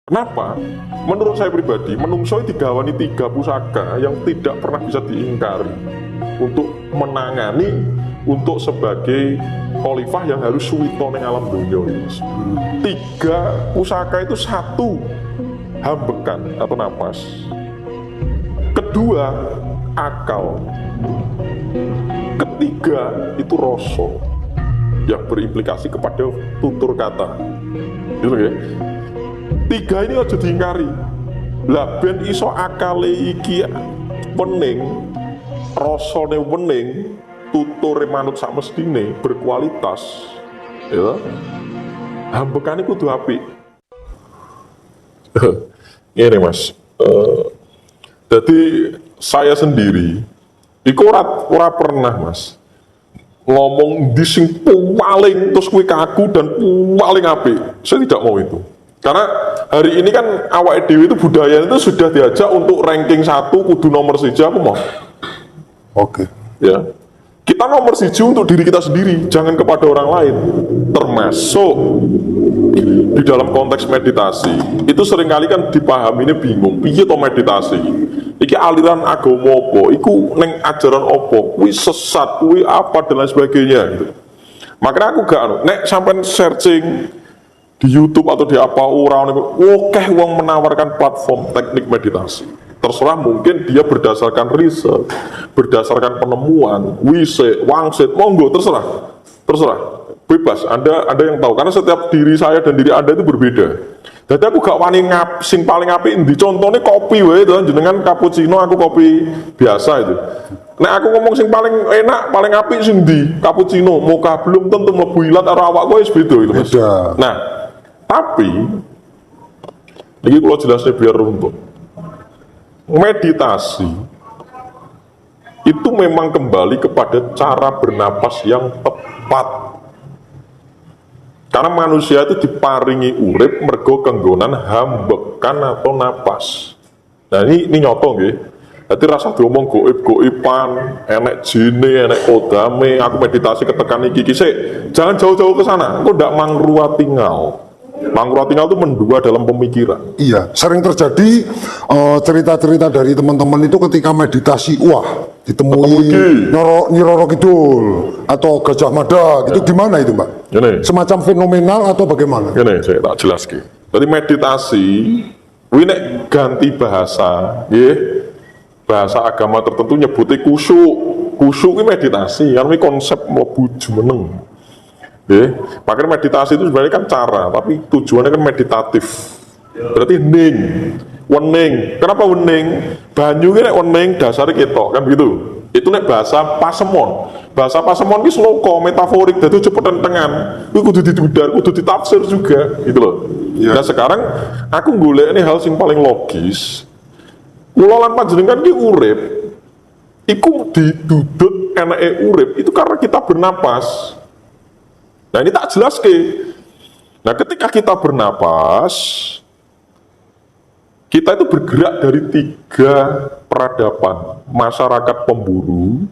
Kenapa? Menurut saya pribadi, menungso digawani 3 pusaka yang tidak pernah bisa diingkari untuk menangani, untuk sebagai khalifah yang harus suwito ning alam dunia ini. 3 pusaka itu, 1 hambekan atau napas, kedua akal, ketiga itu rasa yang berimplikasi kepada tutur kata. Gitu ya. 3 ini aja diingkari. Lah ben iso akale iki wening, rasane wening, tuture manut sak mestine berkualitas. Ya. Hambekane kudu apik. Ini Mas. Jadi saya sendiri iku ora pernah Mas ngomong di sing paling terus kuwi kaku dan paling apik. Saya tidak mau itu. Karena hari ini kan awak dewi itu budaya itu sudah diajak untuk ranking 1 kudu nomor 1, aku mau. Oke. Ya. Kita nomor 1 untuk diri kita sendiri, jangan kepada orang lain. Termasuk di dalam konteks meditasi, itu seringkali kan dipahami ini bingung. Piye to meditasi? Iki aliran agama apa? Iku neng ajaran apa? Kuwi sesat, kuwi apa dan lain sebagainya gitu. Makanya aku gak nek sampai searching di YouTube atau di apa orang oke wong menawarkan platform teknik meditasi. Terserah, mungkin dia berdasarkan riset, berdasarkan penemuan, wangsit, monggo terserah, bebas. Anda yang tahu, karena setiap diri saya dan diri Anda itu berbeda. Jadi aku gak wani sing paling apik endi, contohnya kopi wae to, jenengan cappuccino, aku kopi biasa itu. Nah aku ngomong sing paling enak, paling apik sing ndi? Cappuccino, mocha belum tentu mlebu ilat karo awak kowe wis beda itu Mas. Nah, tapi ini kalau jelasnya biar runtuh. Meditasi itu memang kembali kepada cara bernapas yang tepat. Karena manusia itu diparingi urip mergo kenggonan hambekan atau napas. Nah ini nyoto nggih. Jadi rasa diomong goib-goiban, enek jine, enek kodame, aku meditasi ketekan iki sik. Jangan jauh-jauh ke sana. Engko ndak mangrua tinggal. Mangrua tinggal itu mendua dalam pemikiran. Iya, sering terjadi cerita-cerita dari teman-teman itu ketika meditasi, wah ditemui Nyiroro Kidul atau Gajah Mada, gitu gimana itu Mbak? Gini. Semacam fenomenal atau bagaimana? Gini, saya tak jelaskan. Jadi meditasi, ini ganti bahasa, ya, bahasa agama tertentu nyebutnya kusyuk. Kusyuk ini meditasi, karena ini konsep mlebu jumeneng. Ya, makanya meditasi itu sebenarnya kan cara, tapi tujuannya kan meditatif. Berarti ning, wening. Kenapa wening? Banyu ini wening dasarnya ketok, kan begitu. Itu nek bahasa Pasemon. Bahasa Pasemon ini sloka, metaforik, jadi cepet tengan. Itu kudu ditudar, kudu ditafsir juga, gitu loh. Ya. Nah sekarang aku golek ini hal yang paling logis. Kula lan panjenengan ki urip, iku didudut enake urip itu karena kita bernapas. Nah ini tak jelas ke. Nah ketika kita bernapas, kita itu bergerak dari 3 peradaban. Masyarakat pemburu,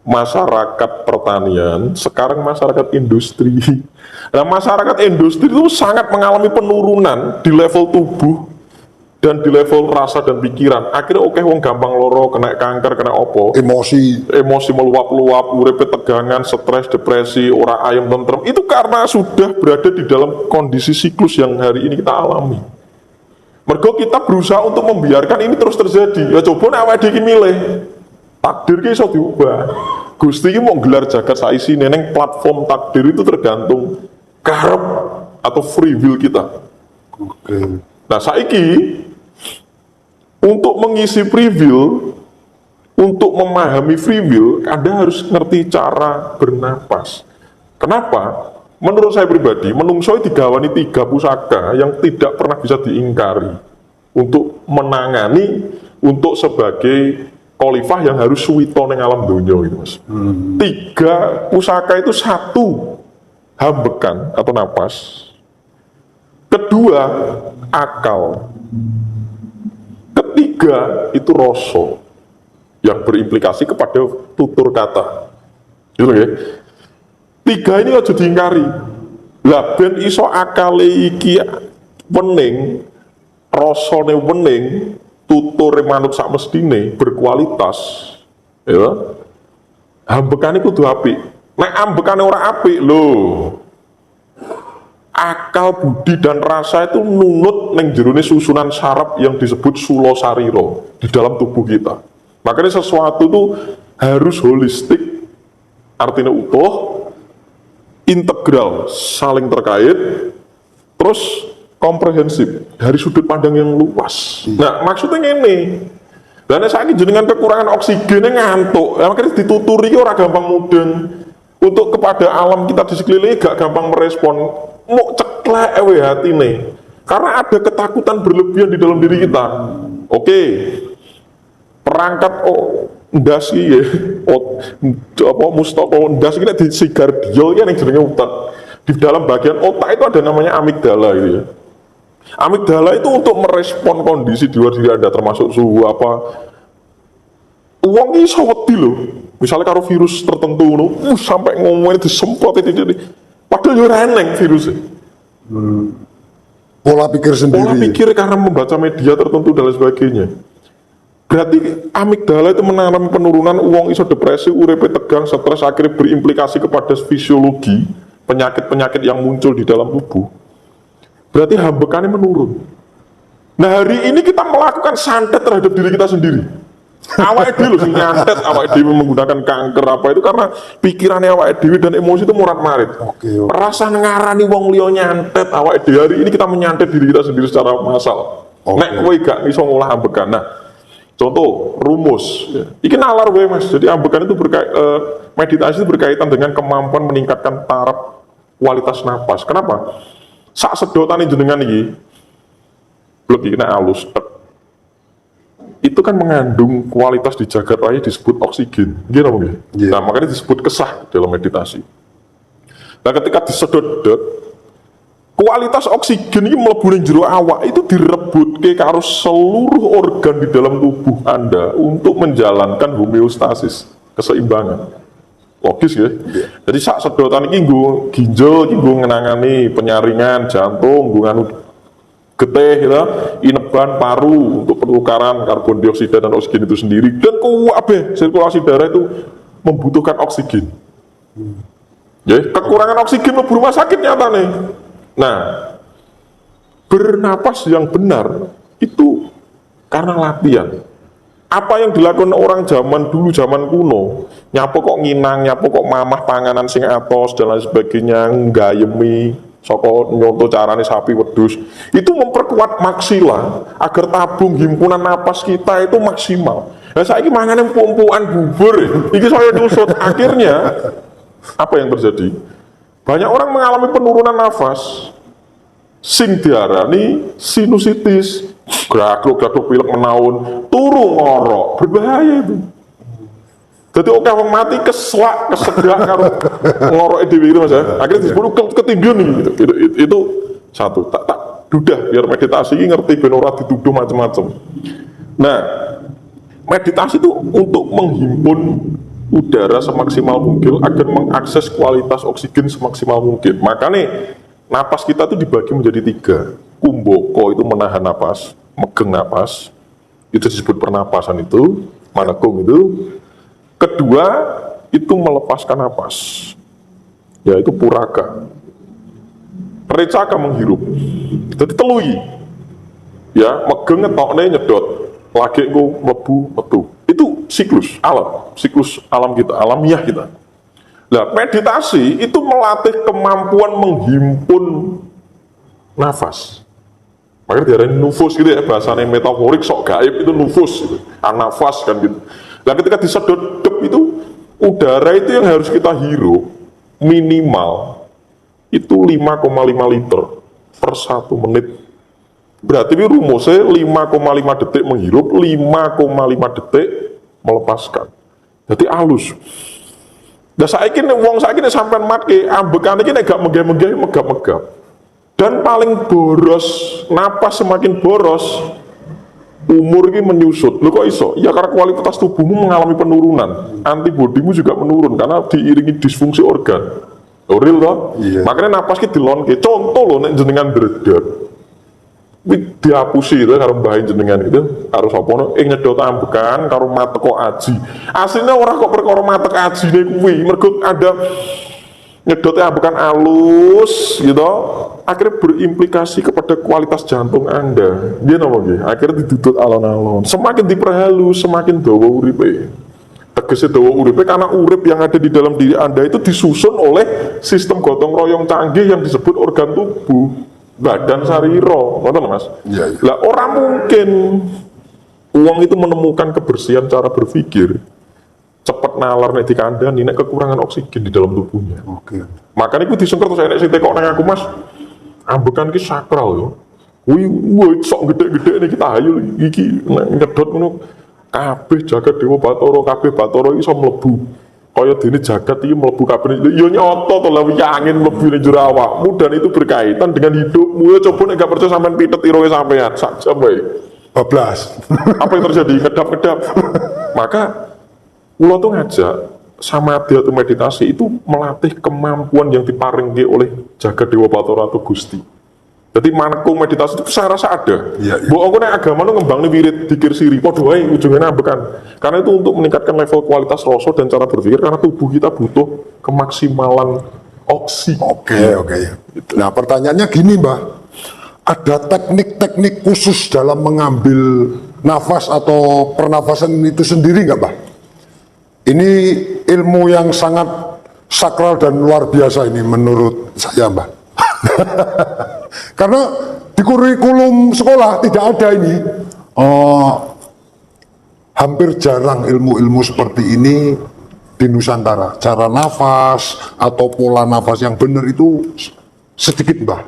masyarakat pertanian, sekarang masyarakat industri. Nah masyarakat industri itu sangat mengalami penurunan di level tubuh dan di level rasa dan pikiran. Akhirnya wong gampang loro, kena kanker, kena opo, emosi meluap-luap, uripe tegangan, stres, depresi, ora ayem tentrem. Itu karena sudah berada di dalam kondisi siklus yang hari ini kita alami. Mergo kita berusaha untuk membiarkan ini terus terjadi. Ya coba awake dhewe milih. Takdir ki iso diubah. Gusti ki mau gelar jagat saisine ning platform takdir itu tergantung karep atau free will kita. Oke. Nah saiki untuk mengisi free will, untuk memahami free will, Anda harus ngerti cara bernapas. Kenapa? Menurut saya pribadi, menungso digawani 3 pusaka yang tidak pernah bisa diingkari untuk menangani, untuk sebagai khalifah yang harus suwito ning alam dunia itu Mas. 3 pusaka itu, 1 hambekan atau napas, kedua akal, ketiga itu rasa yang berimplikasi kepada tutur kata. Gitu ya. 3 ini aja diingkari. Lah ben iso akale iki wening, rasane wening, tuture manut sak mestine berkualitas, ya. Ambekane kudu apik. Nek ambekane ora apik lho. Akal, budi dan rasa itu nunut neng jerone susunan saraf yang disebut sulo sariro di dalam tubuh kita. Makanya sesuatu itu harus holistik, artinya utuh, integral, saling terkait, terus komprehensif dari sudut pandang yang luas. Nah, maksudnya ini, dan saya jenengan kekurangan oksigennya ngantuk, makanya dituturi orang gampang mudeng. Untuk kepada alam kita di sekeliling gak gampang merespon, mau ceklek ewe hati nih, karena ada ketakutan berlebihan di dalam diri kita. Oke, perangkat ndasi ya, apa mustoko ndasi kita di sigar diol ya yang jenenge otak. Di dalam bagian otak itu ada namanya amigdala gitu ya. Amigdala itu untuk merespon kondisi di luar diri Anda, termasuk suhu apa. Uang ini wedi loh. Misalnya karo virus tertentu sampai ngomongin disemprot itu. Padahal yo reneng virusnya. Pola pikir sendiri. Pola pikir karena membaca media tertentu dan lain sebagainya. Berarti amigdala itu mengalami penurunan, uang iso depresi, uripe tegang, stres, akhirnya berimplikasi kepada fisiologi penyakit-penyakit yang muncul di dalam tubuh. Berarti hambekannya menurun. Nah, hari ini kita melakukan santet terhadap diri kita sendiri. Awak dhewe sing nyantet, awak dhewe menggunakan kanker apa itu karena pikirannya awak dhewe dan emosi itu murat-marit. Oke. Rasa ngarani wong liya nyantet, awak dhewe hari ini kita menyantet diri kita sendiri secara massal. Nek kowe gak iso ngolah ambekan. Nah, contoh rumus. Iki nalar wae Mas. Jadi ambekan itu meditasi itu berkaitan dengan kemampuan meningkatkan taraf kualitas napas. Kenapa? Sak sedotane jenengan iki blek iki nek alus itu kan mengandung kualitas di jagat raya disebut oksigen, gitu mungkin. Yeah. Nah, makanya disebut kesah dalam meditasi. Nah, ketika disedot-sedot, kualitas oksigen ini mlebu ning jero awak itu direbutke karo seluruh organ di dalam tubuh Anda untuk menjalankan homeostasis, keseimbangan. Logis ya. Yeah. Jadi sak sedotan iki nggo ginjal, iki nggo ngenangani penyaringan jantung, nggo nganu getih, ya, ineban, paru untuk penukaran karbon dioksida dan oksigen itu sendiri, dan kuwabe sirkulasi darah itu membutuhkan oksigen. Ya, kekurangan oksigen di rumah sakit nyata nih. Nah, bernapas yang benar itu karena latihan. Apa yang dilakukan orang zaman dulu, zaman kuno, nyapo kok nginang, nyapo kok mamah panganan sing atos dan lain sebagainya, nggayemi soko nyonto carane sapi wedus itu memperkuat maksila agar tabung himpunan napas kita itu maksimal. Nah saya ini mangan empuk-empukan bubur ini saya nusut, akhirnya apa yang terjadi? Banyak orang mengalami penurunan nafas sing diarani sinusitis, gaglok-gaglok pilek menaun, turu ngorok, berbahaya itu. Jadi oke wong mati keslak, kesedak karo ngorok dhewe gitu Mas ya. Akhirnya disebut ketindihan gitu. Itu satu. Tak dudah biar meditasi ini ngerti ben ora dituduh macam-macam. Nah, meditasi itu untuk menghimpun udara semaksimal mungkin agar mengakses kualitas oksigen semaksimal mungkin. Makanya napas kita itu dibagi menjadi 3. Kumboko itu menahan napas, megeng napas. Itu disebut pernapasan itu, manekung itu. Kedua, itu melepaskan napas, yaitu puraka. Recaka menghirup, jadi telui, ya megeng ngetokne nyedot, lagi ku mlebu metu. Itu siklus alam kita, alamiah kita. Nah, meditasi itu melatih kemampuan menghimpun nafas. Makanya diarani nufus gitu ya, bahasanya metaforik sok gaib itu nufus, gitu. Anafas kan gitu. Nah ketika disedot itu udara itu yang harus kita hirup minimal itu 5,5 liter per 1 menit. Berarti ini rumusnya 5,5 detik menghirup, 5,5 detik melepaskan. Jadi halus. Nah saiki wong saiki sampean make ambekan iki nek gak megah-megah megap-megap. Dan paling boros, napas semakin boros, umur ini menyusut. Loh kok iso? Ya karena kualitas tubuhmu mengalami penurunan, antibodimu juga menurun karena diiringi disfungsi organ. Real toh? Iya. Makanya napas kita dilonke. Contoh loh nek jenengan dredeg. dihapusi itu karo mbah jenengan itu karo sapa no nyedot ambekan karo matek kok aji aslinya orang kok perkara matek ajine kuwi mergo ada nyedot ambekan alus gitu akhirnya berimplikasi kepada kualitas jantung Anda dia nama gitu akhirnya didudut alon-alon semakin diperhalus semakin dawa uripe tegese dawa uripe karena urip yang ada di dalam diri Anda itu disusun oleh sistem gotong royong canggih yang disebut organ tubuh badan sariro, ngoten Mas. Iya, iya. Lah orang mungkin uang itu menemukan kebersihan cara berpikir cepat nalar nek dikandani nek kekurangan oksigen di dalam tubuhnya. Oke. Makanya itu disengker terus enek sing tekok nang aku Mas. Ambekan ki sakral yo. Kuwi sok gede-gede nek kita hayu iki nek nyedot ngono kabeh jagat Dewa Bathara kabeh Bathara iso mlebu. Kaya dene jagat iki mlebu kabeh ya nyoto to lha angin mlebu ning jero awakmu dan itu berkaitan dengan hidupmu ya coba nek gak percaya sampean pitet iroe sampean sak jam wae bablas. apa yang terjadi ngedap-ngedap maka kula tuh ngajak samadhi atau meditasi itu melatih kemampuan yang diparingke oleh jagat Dewa Bathara atau Gusti. Jadi manekung meditasi itu saya rasa ada. Iya, iya. Mbok aku nek agama nu ngembang wirid dikir siri padha wae ujungnya ambekan. Karena itu untuk meningkatkan level kualitas rasa dan cara berpikir karena tubuh kita butuh kemaksimalan oksigen. Oke. Nah, pertanyaannya gini, Mbah. Ada teknik-teknik khusus dalam mengambil nafas atau pernafasan itu sendiri nggak, Mbah? Ini ilmu yang sangat sakral dan luar biasa ini menurut saya, Mbah. Karena di kurikulum sekolah tidak ada ini. Hampir jarang ilmu-ilmu seperti ini di Nusantara. Cara nafas atau pola nafas yang benar itu sedikit, Mbah.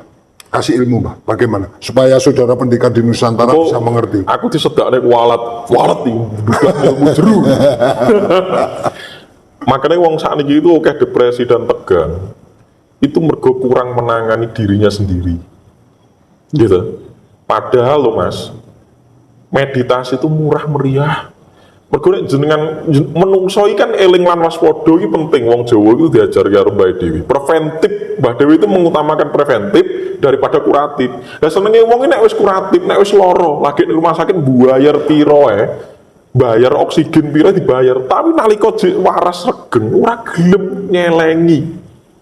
Kasih ilmu, Mbah. Bagaimana? Supaya saudara pendidikan di Nusantara bisa mengerti. Aku disedakne walat iki bukan ilmu jeru. Makanya wong sakniki itu oke depresi dan tegang. Itu mergo kurang menangani dirinya sendiri. Gitu. Padahal loh Mas, meditasi itu murah meriah. Mergo nek jenengan menungso iki kan eling lan waspada iki penting. Wong Jawa itu diajar karo Mbah Dewi. Preventif, Mbah Dewi itu mengutamakan preventif daripada kuratif. Lah senenge wong iki nek wis kuratif, nek wis lara, lagi di rumah sakit bayar piro bayar oksigen piro dibayar, tapi nalika waras regen ora gelem nyelengi.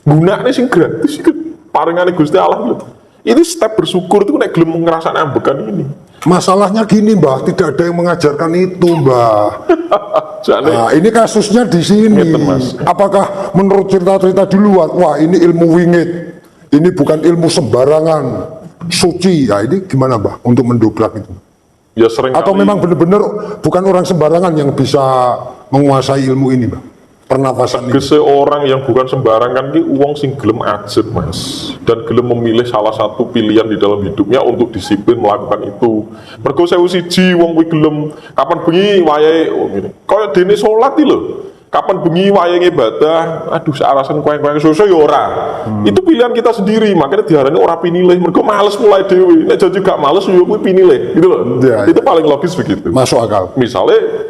Gunane sing gratis iku paringane Gusti Allah gitu. Ini step bersyukur itu nek gelem ngrasakne ambekan ini. Masalahnya gini, Mbah, tidak ada yang mengajarkan itu, Mbah. Nah, ini kasusnya di sini. Ngeten, Mas. Apakah menurut cerita-cerita di luar, wah ini ilmu wingit, ini bukan ilmu sembarangan, suci. Ya ini gimana, Mbah, untuk mendobrak itu? Ya sering Atau kali, memang benar-benar bukan orang sembarangan yang bisa menguasai ilmu ini, Mbah? Pernafasan ini. seorang yang bukan sembarangan ki wong sing gelem ajet Mas dan gelem memilih salah satu pilihan di dalam hidupnya untuk disiplin melakukan itu. Mergo sewu siji wong kuwi gelem kapan bengi wayahe ngene. Kaya dene salat iki lho. Kapan bengi wayahe ibadah, aduh searasan kowe-kowe susu ya ora. Itu pilihan kita sendiri, makanya diarani ora pinilih. Mergo males mulai dhewe. Nek janji gak males ya kuwi pinilih, gitu loh. Ya, itu paling logis begitu. Masuk akal. Misalnya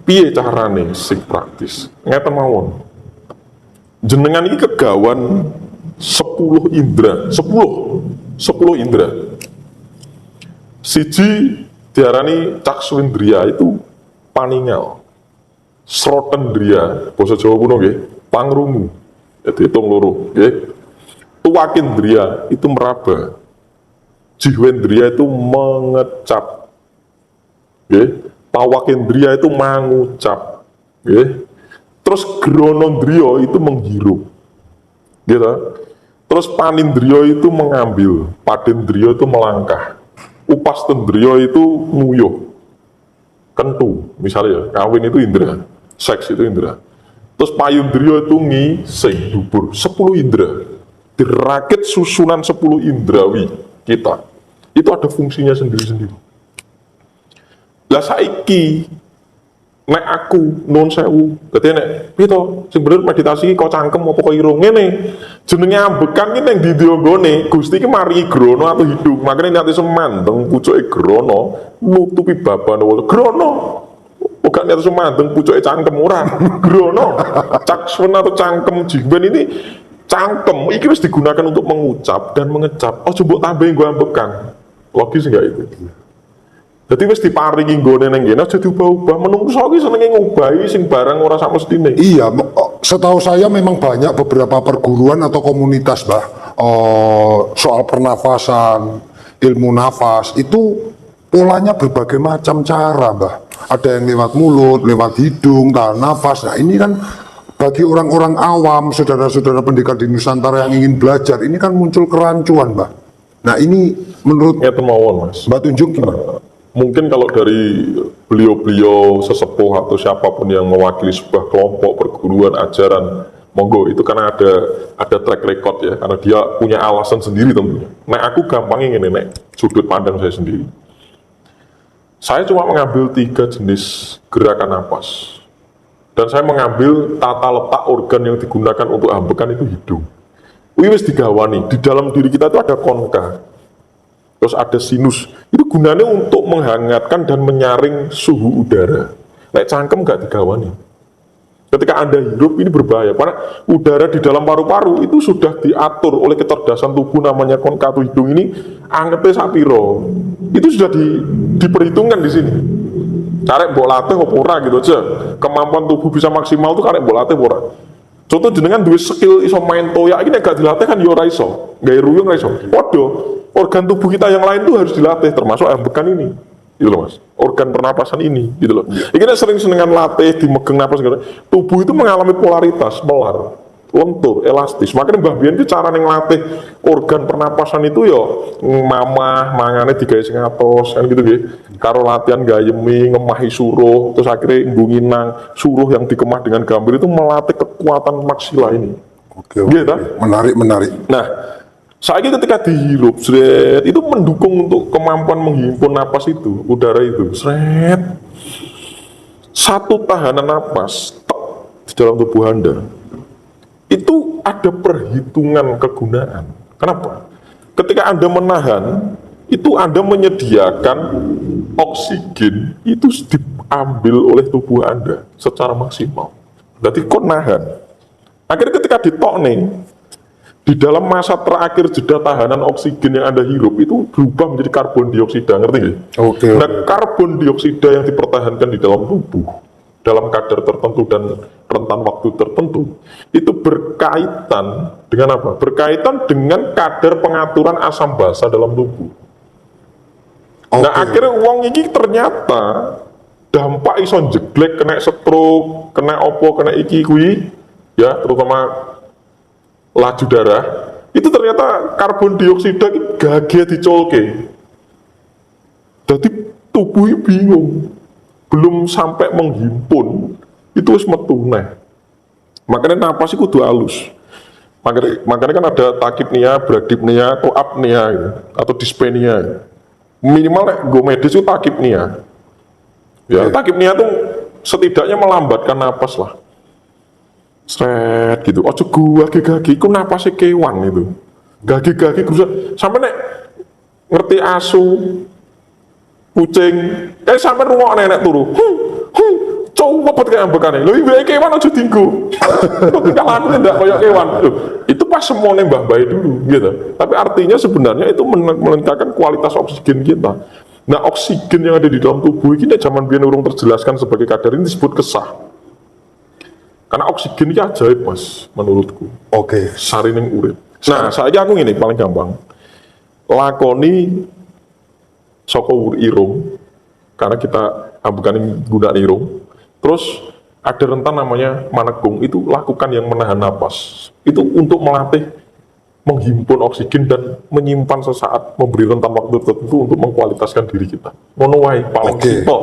piye carane sing praktis ngeten mawon jenengan iki kegawan 10 indra 10 indra siji diarani cakswindria itu paningal srotendria basa Jawa kuno nggih pangrungu jadi hitung loro nggih tuwakindria itu meraba jiwendria itu mengecap nggih Pawakendria itu mengucap, okay? Terus gronondrio itu menghirup, gitu. Terus panindrio itu mengambil, padendrio itu melangkah, upastendrio itu nguyuh, kentu, misalnya kawin itu indera, seks itu indera. Terus payundrio itu ngising, dubur, 10 indera, dirakit susunan 10 indrawi kita, itu ada fungsinya sendiri-sendiri. Lah saiki nek aku nun sewu dadi nek piye to sing bener meditasi kok cangkem apa kok irung ngene jenenge ambekan ki ning ndi nggone Gusti ki maringi grono atau hidup makane niate semandeng pucuke grono nutupi baban grono bukan niate semandeng pucuke cangkem ora grono cakswen atau cangkem jiben ini Cangkem iki wis digunakan untuk mengucap dan mengecap. Oh coba tambahin gue ambekan. Logis enggak itu? Jadi wis diparingi nggone nang kene aja diubah-ubah. Menungso iki senenge ngubahi sing barang ora sak mestine. Iya, setahu saya memang banyak beberapa perguruan atau komunitas, soal pernafasan, ilmu nafas, itu polanya berbagai macam cara, Ada yang lewat mulut, lewat hidung, tahan nafas. Nah, ini kan bagi orang-orang awam, saudara-saudara pendidikan di Nusantara yang ingin belajar, ini kan muncul kerancuan, Nah, ini menurut Ngeten mawon, Mas. Mbak Tunjung gimana? Mungkin kalau dari beliau-beliau sesepuh atau siapapun yang mewakili sebuah kelompok perguruan ajaran, monggo itu karena ada track record ya, karena dia punya alasan sendiri tentunya. Nah aku gampangnya ini nek sudut pandang saya sendiri. Saya cuma mengambil 3 jenis gerakan napas, dan saya mengambil tata letak organ yang digunakan untuk ambekan itu hidung. Wis digawani di dalam diri kita itu ada konka, terus ada sinus. Itu gunanya untuk menghangatkan dan menyaring suhu udara. Nek cangkem gak digawani. Ketika Anda hirup ini berbahaya, karena udara di dalam paru-paru itu sudah diatur oleh kecerdasan tubuh namanya konka atau hidung ini angetnya sapiro. Itu sudah diperhitungkan di sini. Karek mbok latih apa ora gitu aja. Kemampuan tubuh bisa maksimal tuh karek mbok latih apa ora. Contoh jenengan duwe skill iso main toya ini gak dilatih kan yo ora iso. Gawe ruyung ora iso. Waduh, organ tubuh kita yang lain tuh harus dilatih termasuk ambekan ini. Gitu loh Mas. Organ pernapasan ini gitu loh. Ini sering senengan latih dimegeng napas gitu. Tubuh itu mengalami polaritas, melar, lentur, elastis. Makanya Mbah Bian itu cara ngelatih organ pernapasan itu yo mamah mangane digawe sing atos kan gitu nggih. Karo latihan gayemi, ngemahi suruh, terus akhirnya ngunginang suruh yang dikemah dengan gambir itu melatih kekuatan maksila ini. Oke. Gitu, Menarik. Nah, saya ketika dihirup, itu mendukung untuk kemampuan menghimpun napas itu, udara itu, satu tahanan napas di dalam tubuh Anda itu ada perhitungan kegunaan. Kenapa? Ketika Anda menahan, itu Anda menyediakan oksigen itu diambil oleh tubuh Anda secara maksimal. Berarti kok nahan. Akhirnya ketika ditokne, di dalam masa terakhir jeda tahanan oksigen yang Anda hirup itu berubah menjadi karbon dioksida, ngerti nggak? Oke. Nah, karbon dioksida yang dipertahankan di dalam tubuh dalam kadar tertentu dan rentan waktu tertentu itu berkaitan dengan apa? Berkaitan dengan kadar pengaturan asam basa dalam tubuh. Nah, akhirnya uang ini ternyata dampak iso jeglek, kena stroke, kena opo, kena iki kui, ya, terutama laju darah, itu ternyata karbon dioksida ini gage dicolke. Jadi tubuh bingung, belum sampai menghimpun, itu wis metu nah. Makanya napas itu kudu halus. Makanya kan ada takipnia, bradipnia, atau apnea gitu, atau dispenia. Minimal gue medis itu takipnia. Ya, takipnia itu setidaknya melambatkan napas lah. Sret gitu. Ojo gua gagi, iku napasnya kewan itu. Gagi gerusak. Sampai nek ngerti asu, kucing, sampai rumah nenek turu. Coba buat kayak ambekane. Lho ibu kewan aja tinggu. Kalau aku tidak kayak kewan. Loh, itu pas semua nembah bayi dulu gitu. Tapi artinya sebenarnya itu meningkatkan kualitas oksigen kita. Nah, oksigen yang ada di dalam tubuh ini zaman biyen urung terjelaskan sebagai kadar ini disebut kesah. Karena oksigen ini ajaib Mas, menurutku. Oke. Sarining urip. Nah, saya aku ini paling gampang. Lakoni saka irung, karena kita bukan guna irung. Terus ada rentan namanya manekung, itu lakukan yang menahan napas. Itu untuk melatih menghimpun oksigen dan menyimpan sesaat, memberi rentan waktu tertentu untuk mengkualitaskan diri kita. Ngono wae paling simpel.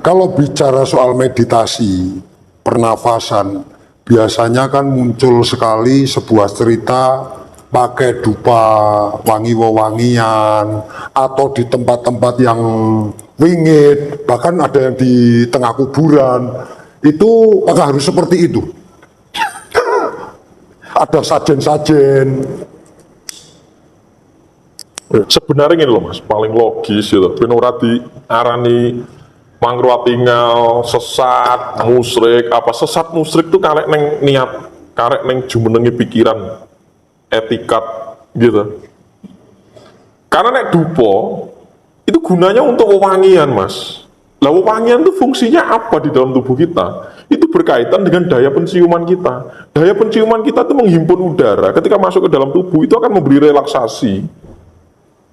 Kalau bicara soal meditasi, pernafasan, biasanya kan muncul sekali sebuah cerita pakai dupa wangi-wangian atau di tempat-tempat yang wingit, bahkan ada yang di tengah kuburan. Itu apakah harus seperti itu? Ada sajen-sajen. Sebenarnya ini loh Mas, paling logis gitu. Ben ora diarani mangruat tinggal, sesat, musrik, apa sesat musrik tuh karek neng niat, karek neng jumenengi pikiran etikat gitu. Karena nek dupo itu gunanya untuk wewangian, Mas. Lah wewangian itu fungsinya apa di dalam tubuh kita? Itu berkaitan dengan daya penciuman kita. Daya penciuman kita itu menghimpun udara. Ketika masuk ke dalam tubuh itu akan memberi relaksasi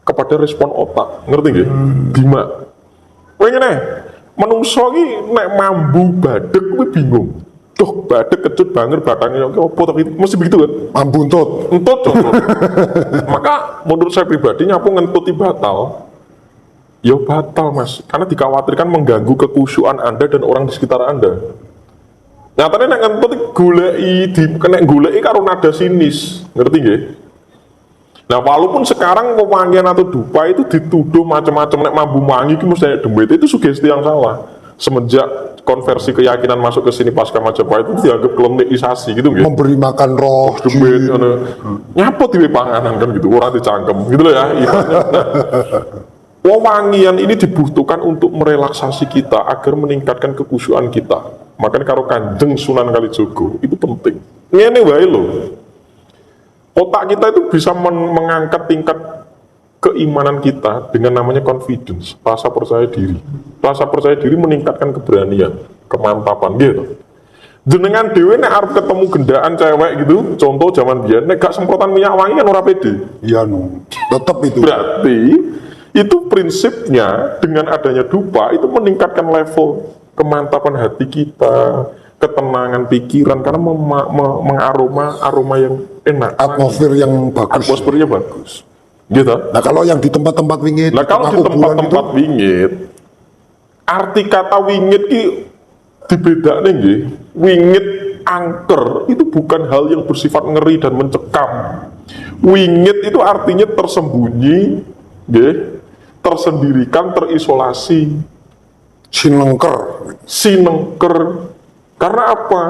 kepada respon otak. Ngerti nggih? Bima. Kowe ngene, menungso iki nek mambu badhek kuwi bingung. Duh, badhek kecut banget batangnya apa tapi mesti begitu kan? Mambu untut. Entut contoh. Maka menurut saya pribadi nyapu ngentuti batal. Ya batal, Mas, karena dikhawatirkan mengganggu kekusyuan Anda dan orang di sekitar Anda. Nyatanya nek ngentut kena goleki karo nada sinis, ngerti nggih? Nah, walaupun sekarang pewangian atau dupa itu dituduh macam-macam, nek mambu wangi itu mesti demit, itu sugesti yang salah. Semenjak konversi keyakinan masuk ke sini pasca Majapahit itu dianggap klinikisasi gitu nggih. Memberi makan roh, Demit, nyapot di panganan kan gitu, orang dicangkem gitu loh ya. Wewangian ini dibutuhkan untuk merelaksasi kita agar meningkatkan kekusyuan kita. Makanya kalau Kanjeng Sunan Kalijogo itu penting. Ngene wae lho. Otak kita itu bisa mengangkat tingkat keimanan kita dengan namanya confidence, rasa percaya diri. Rasa percaya diri meningkatkan keberanian, kemantapan gitu. Jenengan dhewe nek arep ketemu gendaan cewek gitu, contoh zaman biyen nek gak semprotan minyak wangi kan ora pede. Iya no, tetap itu. Berarti itu prinsipnya dengan adanya dupa itu meningkatkan level kemantapan hati kita, ketenangan pikiran karena mengaroma yang enak, Atmosfer yang bagus. atmosfernya bagus. Gitu. Nah kalau yang di tempat-tempat wingit, Nah kalau di tempat-tempat wingit, arti kata wingit itu dibedakne nggih. Wingit angker itu bukan hal yang bersifat ngeri dan mencekam. Wingit itu artinya tersembunyi, nggih, tersendirikan, terisolasi, sinengker. Karena apa?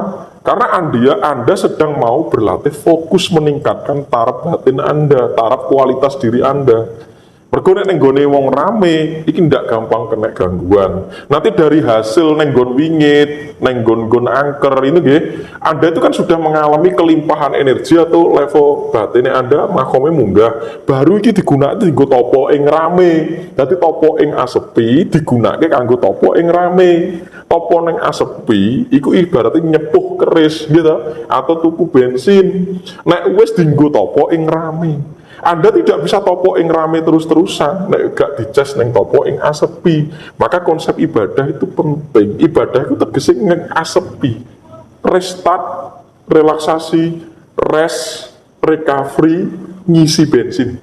Karena Anda sedang mau berlatih fokus meningkatkan taraf batin Anda, taraf kualitas diri Anda. Mergo nek ning gone wong rame, iki ndak gampang kena gangguan. Nanti dari hasil ning nggon wingit, ning nggon angker ini nggih, Anda itu kan sudah mengalami kelimpahan energi atau level batinnya Anda makome munggah. Baru iki digunakake dienggo topo ing rame. Dadi topo ing asepi digunakake kanggo topo ing rame. Topo ning asepi iku ibaratnya nyepuh keris gitu atau tuku bensin. Nek wis dienggo topo ing rame. Anda tidak bisa topo ing rame terus-terusan, nek gak dicas neng topo ing asepi. Maka konsep ibadah itu penting. Ibadah itu tegese neng asepi. Restart, relaksasi, rest, recovery, ngisi bensin.